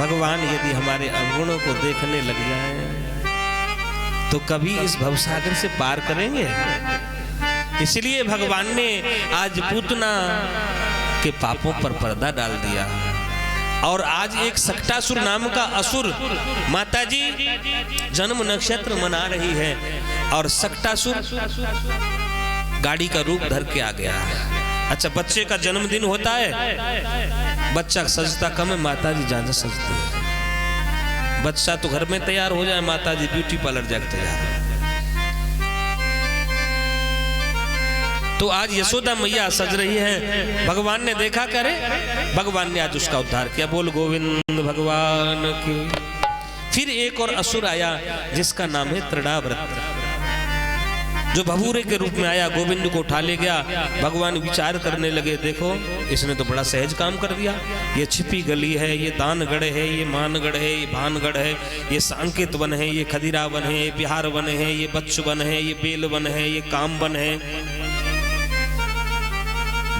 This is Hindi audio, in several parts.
भगवान यदि हमारे अवगुणों को देखने लग जाए तो कभी इस भवसागर से पार करेंगे। इसलिए भगवान ने आज पूतना के पापों पर पर्दा डाल दिया और आज एक सक्टासुर नाम का असुर माताजी जन्म नक्षत्र मना रही है और सक्टासुर गाड़ी का रूप धर के आ गया। अच्छा, बच्चे का जन्मदिन होता है, बच्चा सजता कम है, माताजी ज्यादा सजती है। बच्चा तो घर में तैयार हो जाए, माताजी ब्यूटी पार्लर जाकर तैयार। तो आज यशोदा मैया सज रही है, भगवान ने देखा करे, भगवान ने आज उसका उद्धार किया। बोल गोविंद भगवान की। फिर एक और असुर आया जिसका नाम है त्रिडाव्रत, जो भभूरे के रूप में आया, गोविंद को उठा ले गया। भगवान विचार करने लगे, देखो इसने तो बड़ा सहज काम कर दिया। ये छिपी गली है, ये दानगढ़ है, ये मानगढ़ है, ये भानगढ़ है, ये सांकेत वन है, ये खदीरा वन है, ये बिहार वन है, ये बच्च वन है, ये बेल वन है, ये काम वन है।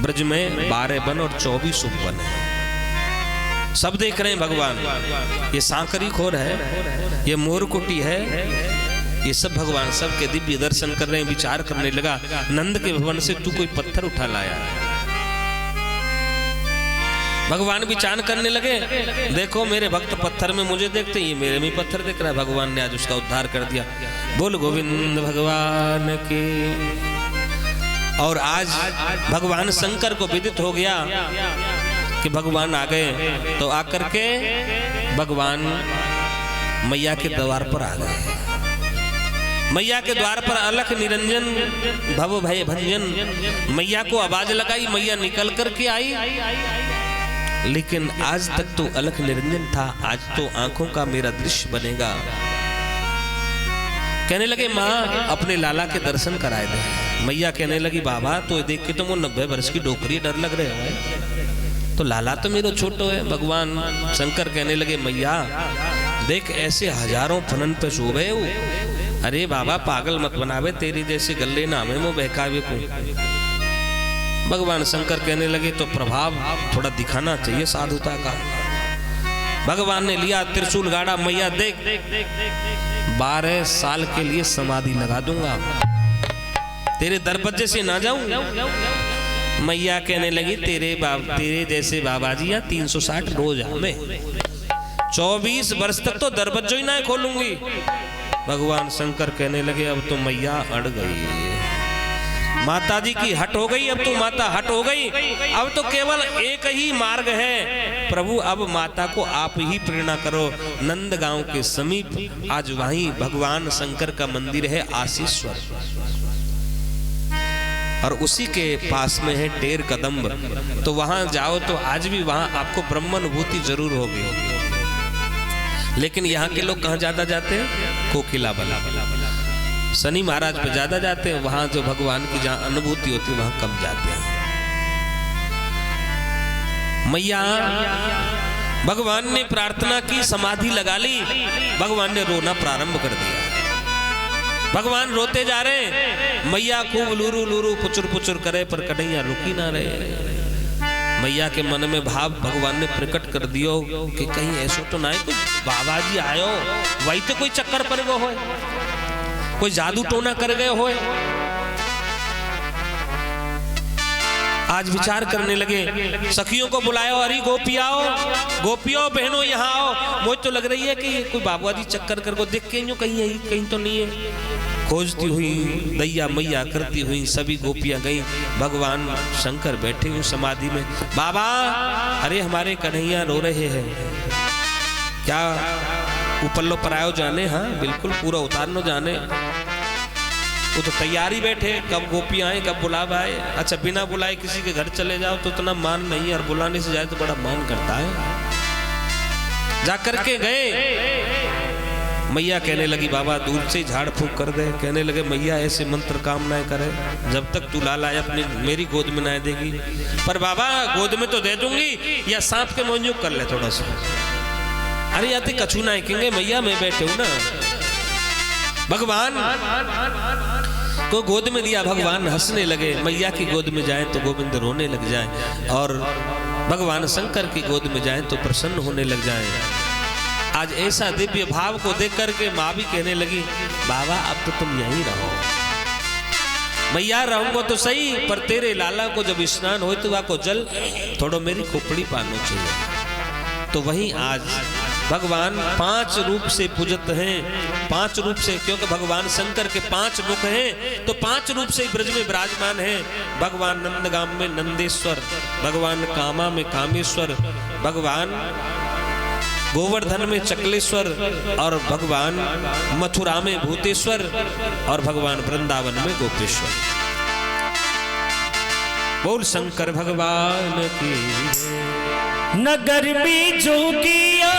ब्रज में 12 वन और 24 उपवन है। सब देख रहे हैं भगवान। ये सांकरी खोर है, ये मोरकुटी है, ये सब भगवान सबके दिव्य दर्शन कर रहे हैं। विचार करने लगा, नंद के भवन से तू कोई पत्थर उठा लाया। भगवान विचार करने लगे, देखो मेरे भक्त पत्थर में मुझे देखते, ये मेरे में पत्थर देख रहा है। भगवान ने आज उसका उद्धार कर दिया। बोल गोविंद भगवान की। और आज भगवान शंकर को विदित हो गया कि भगवान आ गए, तो आकर के भगवान मैया के द्वार पर आ गए। मैया के द्वार पर अलख निरंजन भव भय भंजन, मैया को आवाज लगाई, मैया निकल करके आई। लेकिन आज तक तो अलख निरंजन था, आज तो आंखों का मेरा दृश्य बनेगा। कहने लगे, माँ अपने लाला के दर्शन कराए दे। मैया कहने लगी, बाबा तो देख के तो वो 90 वर्ष की डोकरी डर लग रहे हो, तो लाला तो मेरा छोटो है। भगवान शंकर कहने लगे, मैया देख ऐसे हजारों फनन पे शोभे हो। अरे बाबा पागल मत बनावे, तेरी जैसे गले नामे में बहकावे को। भगवान शंकर कहने लगे, तो प्रभाव थोड़ा दिखाना चाहिए साधुता का। भगवान ने लिया त्रिशूल गाड़ा, मैया देख 12 साल के लिए समाधि लगा दूंगा, तेरे दरवाजे से ना जाऊं। मैया कहने लगी, तेरे जैसे बाबा जी यहाँ 360 रोज हमें 24 वर्ष तक तो दरवाजा ही ना खोलूंगी। भगवान शंकर कहने लगे, अब तो मैया अड़ गई, माता जी की हट हो गई, अब तो माता हट हो गई। अब तो केवल एक ही मार्ग है, प्रभु अब माता को आप ही प्रेरणा करो। नंदगांव के समीप आज वहीं भगवान शंकर का मंदिर है आशीश्वर, और उसी के पास में है टेर कदम्ब। तो वहां जाओ तो आज भी वहां आपको ब्रह्मानुभूति जरूर होगी। लेकिन यहाँ के लोग कहाँ ज्यादा जाते हैं? कोकिला बला, शनि महाराज पे ज्यादा जाते हैं। वहां जो भगवान की जहाँ अनुभूति होती है वहां कम जाते हैं। मैया भगवान ने प्रार्थना की, समाधि लगा ली, भगवान ने रोना प्रारंभ कर दिया। भगवान रोते जा रहे, मैया खूब लूरू लूरू पुचुर पुचुर करे, पर कन्हैया रुकी ना रहे। मैया के मन में भाव भगवान ने प्रकट कर दियो कि कहीं ऐसा तो ना है कोई बाबा जी आयो, वही तो कोई चक्कर पर गए हो, कोई जादू टोना कर गए हो। आज विचार करने लगे, सखियों को बुलायो, अरे गोपियाओ, गोपियों बहनों यहाँ आओ। मुझे तो लग रही है कि कोई बाबा जी चक्कर कर को देख के कहीं तो नहीं है। खोजती हुई दैया मैया करती हुई सभी गोपियां गई। भगवान शंकर बैठे हुए समाधि में, बाबा अरे हमारे कन्हैया रो रहे हैं, क्या ऊपर लो पर आयो जाने? हाँ बिल्कुल, पूरा उतारनो जाने। वो तो तैयारी बैठे, कब गोपियां आए कब बुलावा आए। अच्छा बिना बुलाए किसी के घर चले जाओ तो उतना मान नहीं है, और बुलाने से जाए तो बड़ा मान करता है। जाकर के गए, मैया कहने लगी, बाबा दूर से झाड़ फूक कर दे। कहने लगे, मैया ऐसे मंत्र काम ना करे, जब तक तू लाला अपनी मेरी गोद में ना देगी। पर बाबा गोद में तो दे दूंगी, या सांप के मोंजू कर ले थोड़ा सा। अरे याते कछू ना कहेंगे, मैया मैं बैठे हूं ना। भगवान को गोद में दिया, भगवान हंसने लगे। मैया की गोद में जाए तो गोविंद रोने लग जाए, और भगवान शंकर की गोद में जाए तो प्रसन्न होने लग जाए। आज ऐसा दिव्य भाव को देख करके माँ भी कहने लगी, बाबा अब तो तुम यहीं रहो। मैया रहूंगा तो सही, पर तेरे लाला को जब स्नान हो तो आपको जल थोड़ो मेरी खोपड़ी पानो चाहिए। तो वहीं आज भगवान 5 रूप से पूजित हैं, 5 रूप से, क्योंकि भगवान शंकर के 5 मुख हैं, तो 5 रूप से ब्रज में विराजमान हैं। भगवान नंदगाम में नंदेश्वर, भगवान कामा में कामेश्वर, भगवान गोवर्धन में चकलेश्वर, और भगवान मथुरा में भूतेश्वर, और भगवान वृंदावन में गोपेश्वर। बोल शंकर भगवान की। नगर में जोगिया